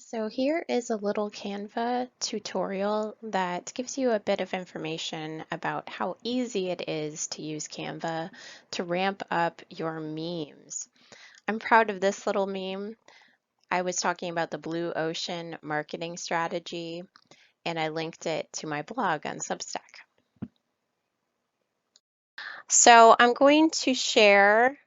So here is a little Canva tutorial that gives you a bit of information about how easy it is to use Canva to ramp up your memes. I'm proud of this little meme. I was talking about the blue ocean marketing strategy, and I linked it to my blog on Substack. So I'm going to share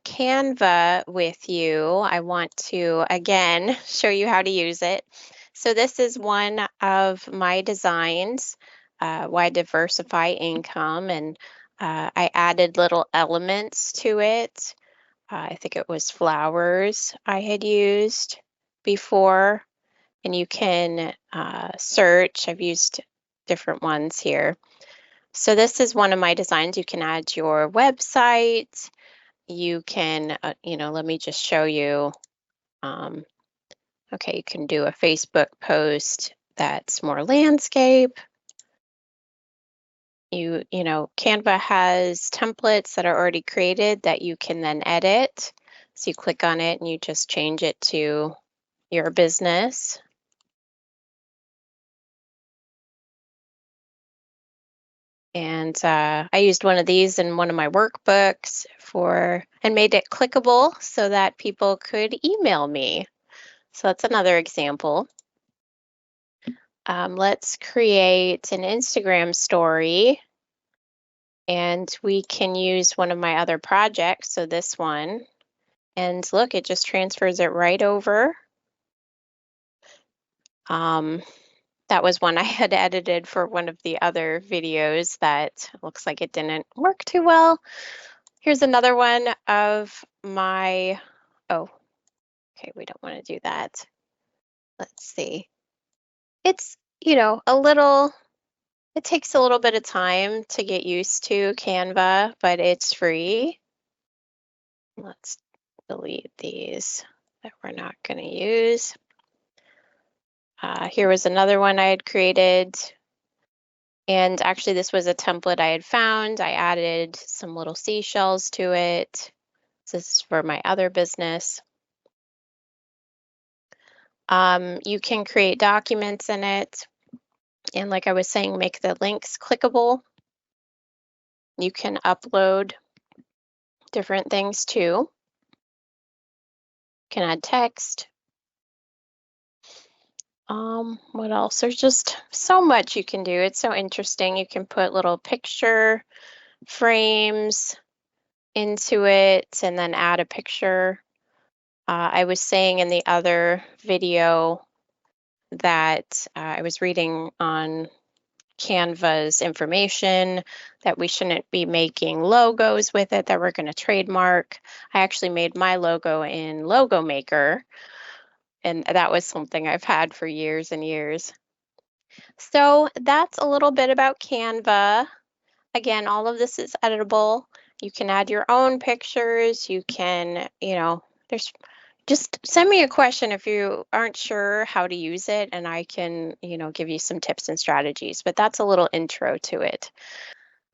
Canva with you. I want to, again, show you how to use it. So this is one of my designs, why diversify income, and I added little elements to it. I think it was flowers I had used before, and you can search. I've used different ones here. So this is one of my designs. You can add your website. You can, let me just show you. Okay, you can do a Facebook post that's more landscape. Canva has templates that are already created that you can then edit. So you click on it and you just change it to your business. And I used one of these in one of my workbooks and made it clickable so that people could email me. So that's another example. Let's create an Instagram story, and we can use one of my other projects, so this one, and look, it just transfers it right over. That was one I had edited for one of the other videos that looks like it didn't work too well. Here's another one of my, oh, okay, we don't want to do that. Let's see. It's, it takes a little bit of time to get used to Canva, but it's free. Let's delete these that we're not going to use. Here was another one I had created. And actually, this was a template I had found. I added some little seashells to it. This is for my other business. You can create documents in it. And like I was saying, make the links clickable. You can upload different things too. You can add text. What else? There's just so much you can do. It's so interesting. You can put little picture frames into it and then add a picture. I was saying in the other video that I was reading on Canva's information that we shouldn't be making logos with it, that we're going to trademark. I actually made my logo in Logo Maker, and that was something I've had for years and years. So that's a little bit about Canva. Again, all of this is editable. You can add your own pictures. You can, just send me a question if you aren't sure how to use it, and I can, give you some tips and strategies, but that's a little intro to it.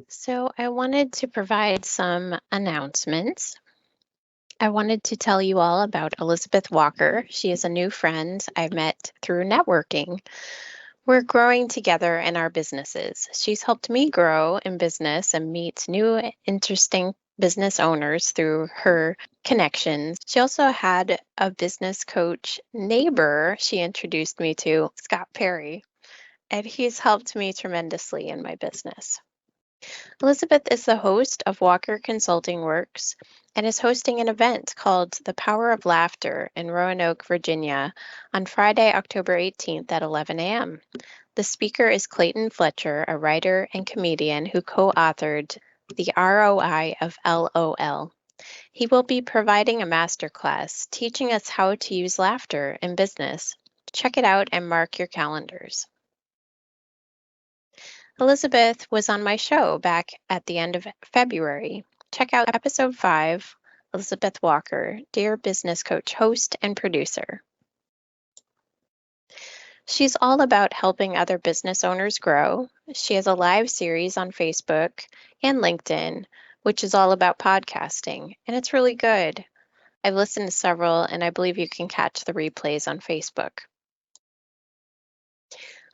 So I wanted to provide some announcements. I wanted to tell you all about Elizabeth Walker. She is a new friend I met through networking. We're growing together in our businesses. She's helped me grow in business and meet new, interesting business owners through her connections. She also had a business coach neighbor she introduced me to, Scott Perry, and he's helped me tremendously in my business. Elizabeth is the host of Walker Consulting Works and is hosting an event called The Power of Laughter in Roanoke, Virginia on Friday, October 18th at 11 a.m. The speaker is Clayton Fletcher, a writer and comedian who co-authored The ROI of LOL. He will be providing a masterclass teaching us how to use laughter in business. Check it out and mark your calendars. Elizabeth was on my show back at the end of February. Check out episode 5, Elizabeth Walker, Dear Business Coach, host and producer. She's all about helping other business owners grow. She has a live series on Facebook and LinkedIn, which is all about podcasting, and it's really good. I've listened to several, and I believe you can catch the replays on Facebook.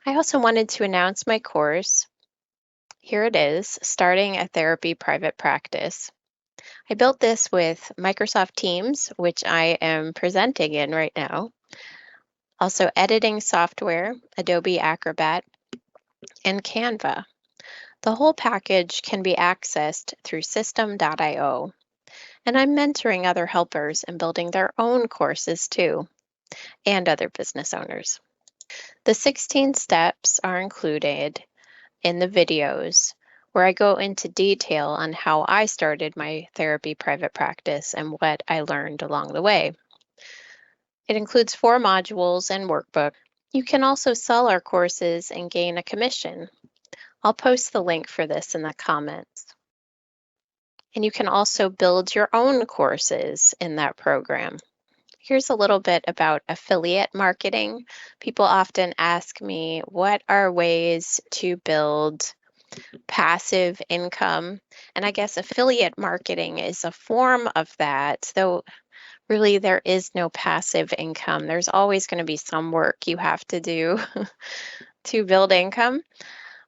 I also wanted to announce my course. Here it is, Starting a Therapy Private Practice. I built this with Microsoft Teams, which I am presenting in right now. Also editing software, Adobe Acrobat, and Canva. The whole package can be accessed through system.io. And I'm mentoring other helpers in building their own courses too, and other business owners. The 16 steps are included in the videos where I go into detail on how I started my therapy private practice and what I learned along the way. It includes 4 modules and workbook. You can also sell our courses and gain a commission. I'll post the link for this in the comments. And you can also build your own courses in that program. Here's a little bit about affiliate marketing. People often ask me, what are ways to build passive income? And I guess affiliate marketing is a form of that, though really there is no passive income. There's always going to be some work you have to do to build income.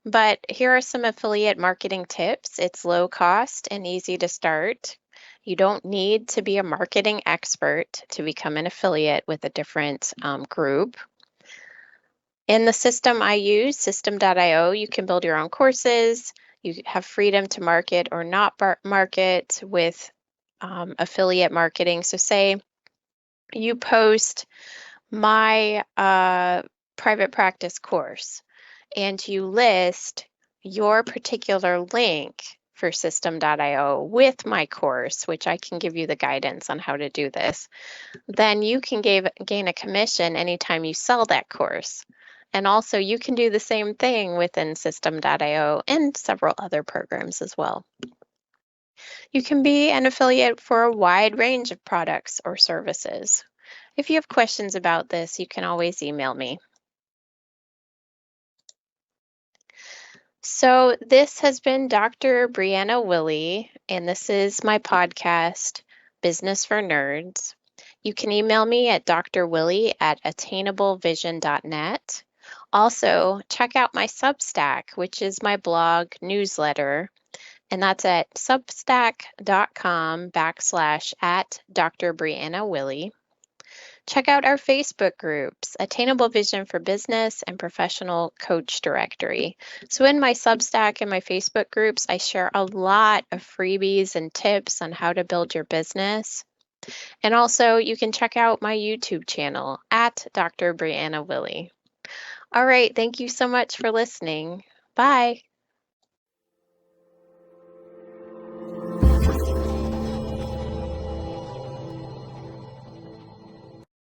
But here are some affiliate marketing tips. It's low cost and easy to start. You don't need to be a marketing expert to become an affiliate with a different group. In the system I use, system.io, you can build your own courses. You have freedom to market or not market with affiliate marketing. So say you post my private practice course and you list your particular link for system.io with my course, which I can give you the guidance on how to do this, then you can gain a commission anytime you sell that course. And also you can do the same thing within system.io and several other programs as well. You can be an affiliate for a wide range of products or services. If you have questions about this, you can always email me. So this has been Dr. Brie-Anna Willey, and this is my podcast, Business for Nerds. You can email me at drwilley@attainablevision.net. Also, check out my Substack, which is my blog newsletter, and that's at substack.com/@Dr. Brie-Anna Willey. Check out our Facebook groups, Attainable Vision for Business and Professional Coach Directory. So in my Substack and my Facebook groups, I share a lot of freebies and tips on how to build your business. And also you can check out my YouTube channel at Dr. Brie-Anna Willey. All right, thank you so much for listening. Bye.